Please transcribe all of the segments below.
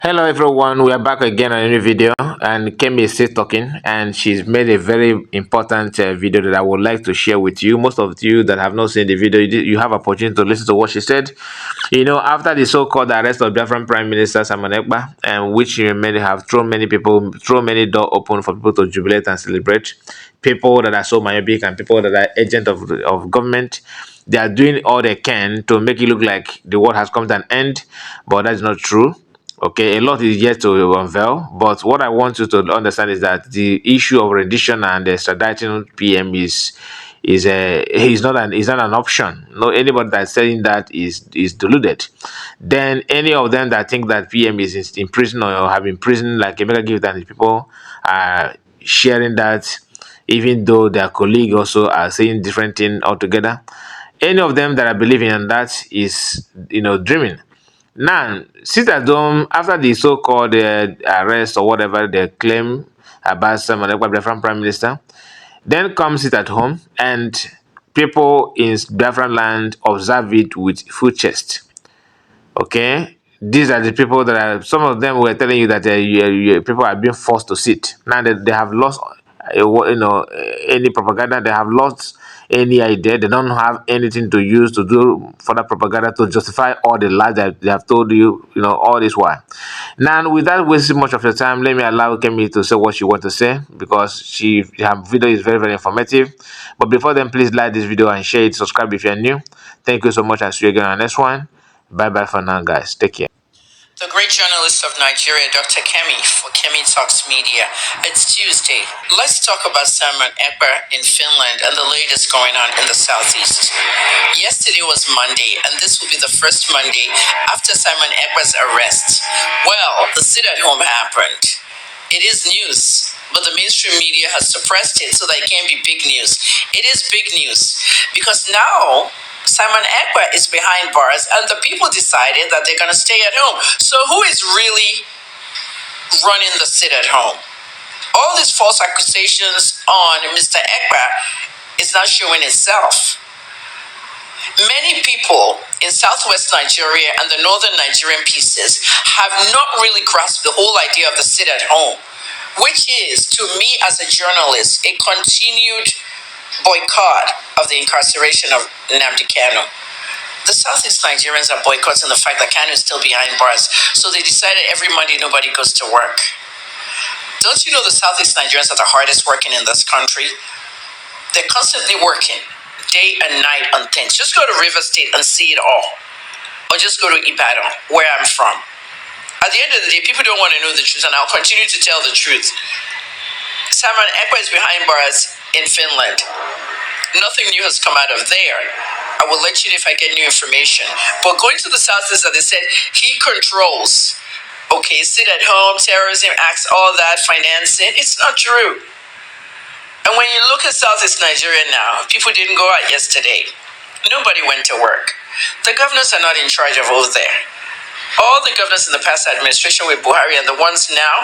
Hello everyone, we are back again on a new video, and Kemi is still talking, and she's made a very important video that I would like to share with you. Most of you that have not seen the video, you have opportunity to listen to what she said. After the so-called arrest of Biafran Prime Minister Simon Ekpa, and which many have thrown many doors open for people to jubilate and celebrate. People that are so myopic and people that are agents of government, they are doing all they can to make it look like the world has come to an end, but that's not true. Okay, a lot is yet to unveil, but what I want you to understand is that the issue of rendition and extraditing PM is not an option. No, anybody that's saying that is deluded. Then any of them that think that PM is in prison or have been prison, like Emeka Give, and the people are sharing that, even though their colleague also are saying different thing altogether. Any of them that are believing in that is dreaming. Now, sit at home after the so-called arrest or whatever they claim about Simon Ekpa, Biafran Prime Minister. Then come sit at home and people in Biafran land observe it with full chest. Okay, these are the people that are. Some of them were telling you that people are being forced to sit. Now that they have lost, any propaganda. They have lost any idea. They don't have anything to use to do further propaganda to justify all the lies that they have told you. All this while. Now, without wasting much of your time, let me allow Kemi to say what she wants to say because her video is very very informative. But before then, please like this video and share it. Subscribe if you're new. Thank you so much. I'll see you again on the next one. Bye bye for now, guys. Take care. The great journalist of Nigeria, Dr. Kemi, for Kemi Talks Media. It's Tuesday. Let's talk about Simon Ekpa in Finland and the latest going on in the southeast. Yesterday was Monday, and this will be the first Monday after Simon Ekpa's arrest. Well, the sit-at-home happened. It is news, but the mainstream media has suppressed it so that it can't be big news. It is big news because now Simon Ekpa is behind bars, and the people decided that they're going to stay at home. So who is really running the sit-at-home? All these false accusations on Mr. Ekpa is not showing itself. Many people in southwest Nigeria and the northern Nigerian pieces have not really grasped the whole idea of the sit-at-home, which is, to me as a journalist, a continued boycott of the incarceration of Nnamdi Kanu. The Southeast Nigerians are boycotting the fact that Kanu is still behind bars, so they decided every Monday nobody goes to work. Don't you know the Southeast Nigerians are the hardest working in this country? They're constantly working, day and night on things. Just go to River State and see it all. Or just go to Ibadan, where I'm from. At the end of the day, people don't want to know the truth, and I'll continue to tell the truth. Simon Ekpa is behind bars in Finland. Nothing new has come out of there. I will let you know if I get new information. But going to the Southeast, that they said he controls. Okay, sit at home, terrorism acts, all that, financing. It's not true. And when you look at Southeast Nigeria now, people didn't go out yesterday. Nobody went to work. The governors are not in charge of over there. All the governors in the past administration with Buhari and the ones now,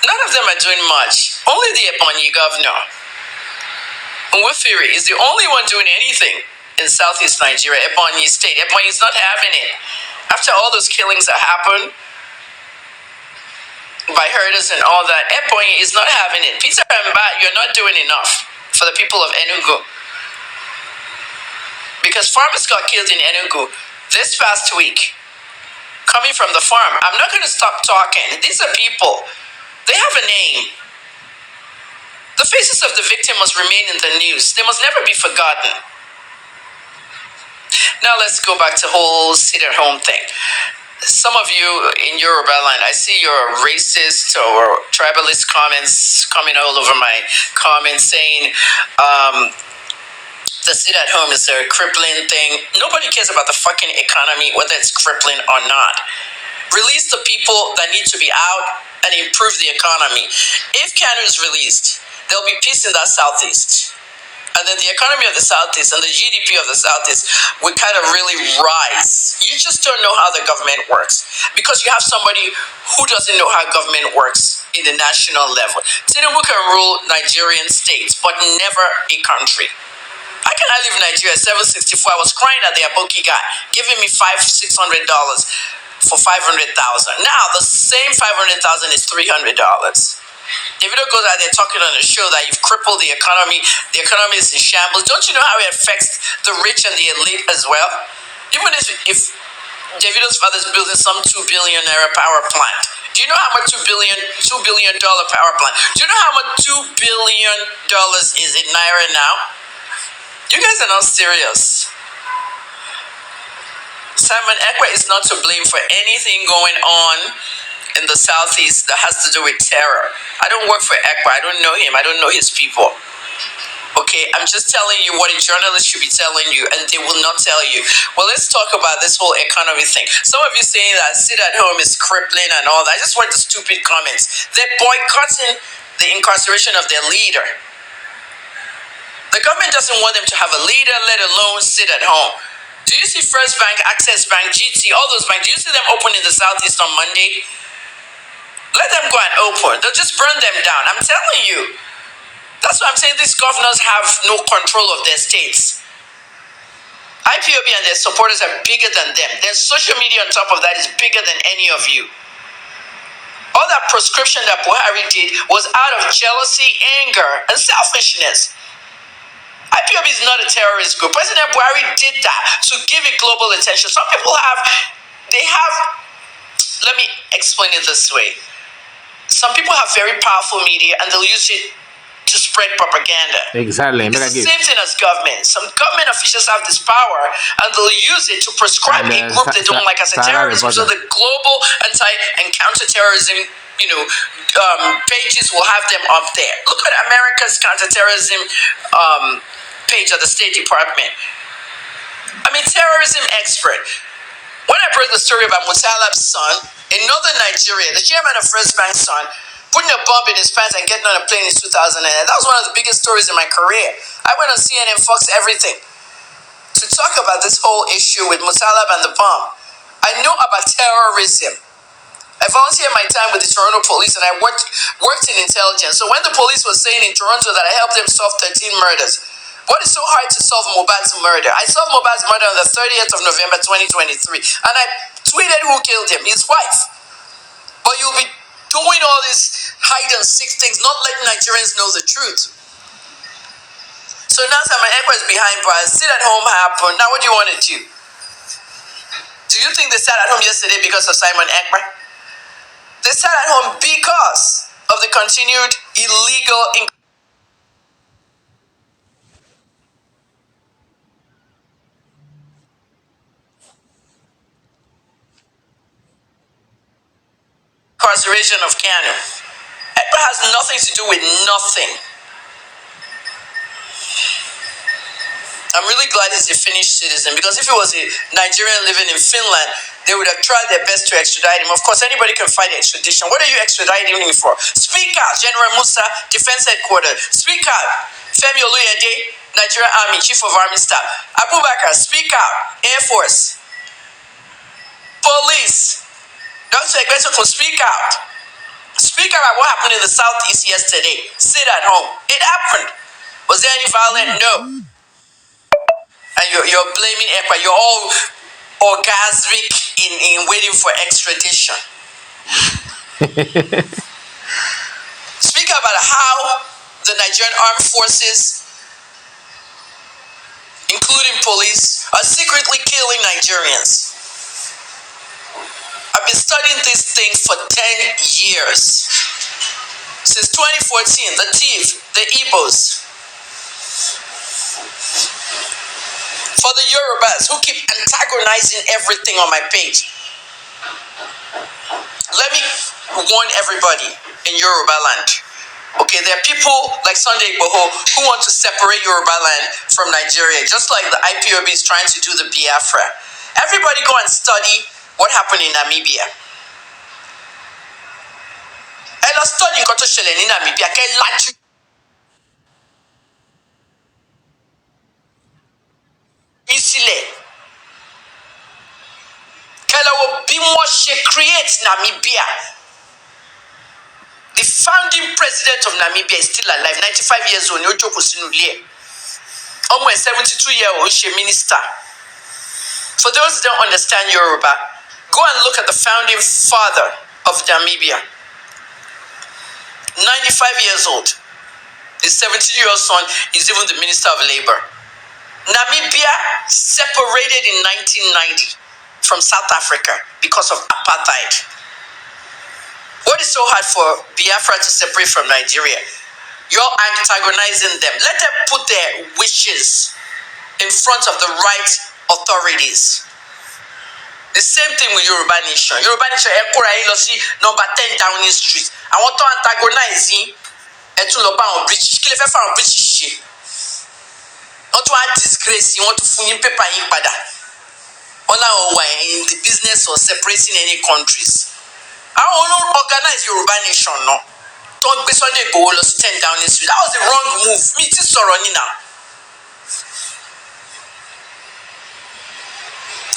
none of them are doing much. Only the Ebonyi governor, Nwefiri, is the only one doing anything in Southeast Nigeria, Ebonyi State. Ebonyi is not having it. After all those killings that happened by herders and all that, Ebonyi is not having it. Peter and Bat, you're not doing enough for the people of Enugu. Because farmers got killed in Enugu this past week, coming from the farm. I'm not going to stop talking. These are people. They have a name. The faces of the victim must remain in the news. They must never be forgotten. Now let's go back to the whole sit-at-home thing. Some of you in Yoruba land, I see your racist or tribalist comments coming all over my comments saying the sit-at-home is a crippling thing. Nobody cares about the fucking economy, whether it's crippling or not. Release the people that need to be out and improve the economy. If Kanu is released, there'll be peace in that Southeast. And then the economy of the Southeast and the GDP of the Southeast will kind of really rise. You just don't know how the government works because you have somebody who doesn't know how government works in the national level. Tinubu can rule Nigerian states, but never a country. I can live in Nigeria at 764. I was crying at the Aboki guy, giving me $500-$600 for 500,000. Now the same 500,000 is $300. Davido goes out there talking on the show that you've crippled the economy is in shambles. Don't you know how it affects the rich and the elite as well? Even if Davido's father's building some $2 billion power plant. Do you know how much $2 billion power plant? Do you know how much $2 billion is in Naira now? You guys are not serious. Simon Ekpa is not to blame for anything going on in the Southeast that has to do with terror. I don't work for Ekpa. I don't know him. I don't know his people. Okay, I'm just telling you what a journalist should be telling you, and they will not tell you. Well, let's talk about this whole economy thing. Some of you saying that sit at home is crippling and all that. I just want the stupid comments. They're boycotting the incarceration of their leader. The government doesn't want them to have a leader, let alone sit at home. Do you see First Bank, Access Bank, GT, all those banks? Do you see them open in the Southeast on Monday? Let them go and open. They'll just burn them down. I'm telling you. That's why I'm saying these governors have no control of their states. IPOB and their supporters are bigger than them. Their social media on top of that is bigger than any of you. All that proscription that Buhari did was out of jealousy, anger, and selfishness. IPOB is not a terrorist group. President Buhari did that to give it global attention. Some people let me explain it this way. Some people have very powerful media and they'll use it to spread propaganda. Exactly. It's the same thing as government. Some government officials have this power and they'll use it to prescribe a group they don't like as a terrorist. So the global anti and counterterrorism, pages will have them up there. Look at America's counterterrorism page at the State Department. I'm a terrorism expert. When I broke the story about Mutalab's son in northern Nigeria, the chairman of First Bank's son, putting a bomb in his pants and getting on a plane in 2009. That was one of the biggest stories in my career. I went on CNN, Fox, everything, to talk about this whole issue with Mutalab and the bomb. I know about terrorism. I volunteered my time with the Toronto police and I worked in intelligence. So when the police was saying in Toronto that I helped them solve 13 murders, what is so hard to solve Mohbad's murder? I solved Mohbad's murder on the 30th of November 2023. And I tweeted who killed him, his wife. But you'll be doing all these hide and seek things, not letting Nigerians know the truth. So now Simon Ekpa is behind bars. Sit at home happened. Now what do you want to do? Do you think they sat at home yesterday because of Simon Ekpa? They sat at home because of the continued illegal incarceration of Kanu. Ekpa has nothing to do with nothing. I'm really glad he's a Finnish citizen because if he was a Nigerian living in Finland, they would have tried their best to extradite him. Of course, anybody can fight extradition. What are you extraditing him for? Speak out, General Musa, Defense Headquarters. Speak out, Femi Oluyede, Nigerian Army, Chief of Army Staff. Abubakar, speak out, Air Force. Police. Dr. Ekpa can speak out. Speak about what happened in the Southeast yesterday. Sit at home. It happened. Was there any violence? No. And you're blaming Ekpa. You're all orgasmic in waiting for extradition. Speak about how the Nigerian armed forces, including police, are secretly killing Nigerians. I've been studying this thing for 10 years. Since 2014, the TIF, the Igbos. For the Yorubas who keep antagonizing everything on my page. Let me warn everybody in Yoruba land. Okay, there are people like Sunday Igboho who want to separate Yoruba land from Nigeria, just like the IPOB is trying to do the Biafra. Everybody go and study what happened in Namibia. And let's study what happened in Namibia. Create Namibia. The founding president of Namibia is still alive, 95 years old. Almost 72-year-old minister. For those who don't understand Yoruba, Go and look at the founding father of Namibia. 95 years old. His 17-year-old son is even the Minister of Labor. Namibia separated in 1990 from South Africa because of apartheid. What is so hard for Biafra to separate from Nigeria? You're antagonizing them. Let them put their wishes in front of the right authorities. The same thing with Yoruba Nation. Yoruba Nation, number 10 Downing Street. I want to antagonize him. British. Kill a British. Want to disgrace him, want to fund him paper in Pada. All in the business of separating any countries. I want to organize Yoruba Nation, no. Don't be Sunday go 10 Downing Street. That was the wrong move. Me, it's sorry now.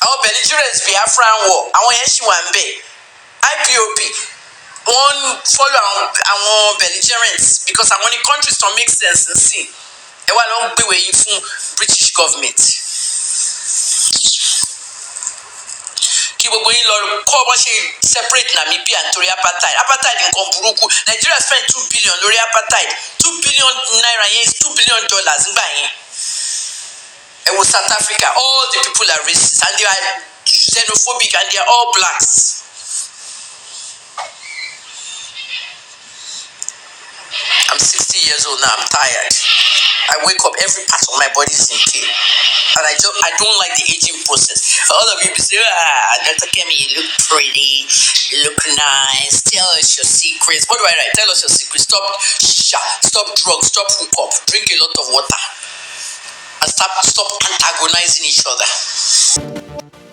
Our belligerents Biafran war. I want to one bay. IPOB. One follow our belligerents because I want the countries to make sense and see. They will not be waiting for British government. Keep going, Lord. Separate Namibia and Tori apartheid. Apartheid in Komburuku. Nigeria spent 2 billion Lori apartheid. 2 billion naira is $2 billion in buying. And with South Africa, all the people are racist and they are xenophobic and they are all blacks. I'm 60 years old now. I'm tired. I wake up, every part of my body is in pain. And I don't like the aging process. All of you say, Dr. Kemi, you look pretty, you look nice, tell us your secrets. What do I write? Tell us your secrets. Stop shisha, stop drugs, stop hook up, drink a lot of water. And stop antagonizing each other.